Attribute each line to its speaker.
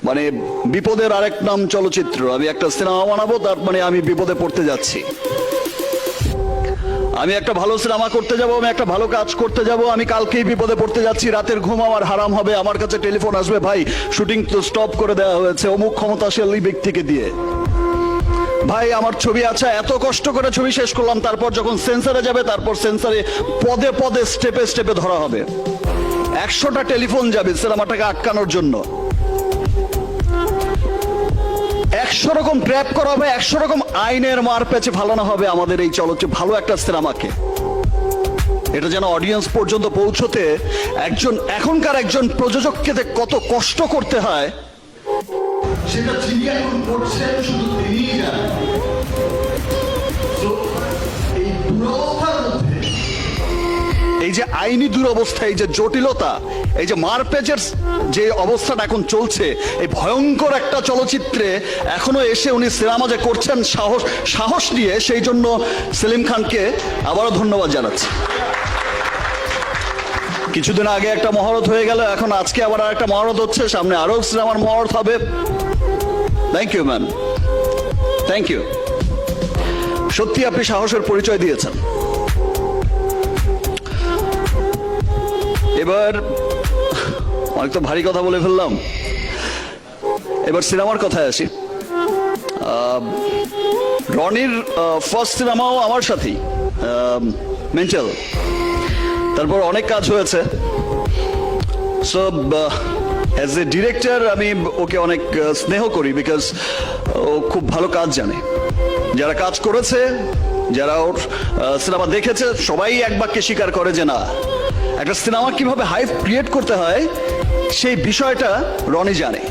Speaker 1: মানে বিপদের আরেক নাম চলচ্চিত্র। আমি একটা সিনেমা বানাবো, তার মানে আমি বিপদে পড়তে যাচ্ছি। আমি একটা ভালো সিনেমা করতে যাব, আমি একটা ভালো কাজ করতে যাব, আমি কালকেই বিপদে পড়তে যাচ্ছি। রাতের ঘুম আমার হারাম হবে, আমার কাছে টেলিফোন আসবে, ভাই শুটিং তো স্টপ করে দেওয়া হয়েছে অমুক ক্ষমতাশালী ব্যক্তিকে দিয়ে। ভাই আমার ছবি আছে, এত কষ্ট করে ছবি শেষ করলাম, তারপর যখন সেন্সারে যাবে, তারপর সেন্সারে পদে পদে স্টেপে স্টেপে ধরা হবে। 100টা টেলিফোন যাবে সিনেমাটাকে আটকানোর জন্য, 100 রকম ট্র্যাপ করা হবে, 100 রকম আইনের মার পেছে ফালানো হবে আমাদের এই চলচ্চিত্র ভালো একটা সিনেমাকে। এটা যেন অডিয়েন্স পর্যন্ত পৌঁছতে এখনকার একজন প্রযোজককে কত কষ্ট করতে হয়, সেটা যিনি এখন করছেন শুধু তিনিই জানেন। এই দুরবস্থার মধ্যে, এই যে আইনি দুরবস্থা, এই যে জটিলতা, এই যে মারপেজের যে অবস্থাটা এখন চলছে, এই ভয়ঙ্কর একটা চলচ্চিত্রে এখনো এসে উনি সিনেমা যে করছেন সাহস নিয়ে, সেই জন্য সেলিম খানকে আবারও ধন্যবাদ জানাচ্ছি। কিছুদিন আগে একটা মহরত হয়ে গেল, এখন আজকে আবার একটা মহরত হচ্ছে, সামনে আরো সিনেমার মহরত হবে। Thank you ma'am, thank you. সত্যি আপনি সাহসের পরিচয় দিয়েছেন। এবার অনেক তো ভারী কথা বলে ফেললাম, এবার সিনেমার কথায় আসি। রনির ফার্স্ট সিনেমাও আমার সাথেই, মেন্টাল। তারপর অনেক কাজ হয়েছে। সো অ্যাজ এ ডিরেক্টর আমি ওকে অনেক স্নেহ করি, বিকজ ও খুব ভালো কাজ জানে। যারা কাজ করেছে, যারা ওর সিনেমা দেখেছে, সবাই এক বাক্যে স্বীকার করে যে না, একটা সিনেমা কিভাবে হাইপ ক্রিয়েট করতে হয় সেই বিষয়টা রনি জানে।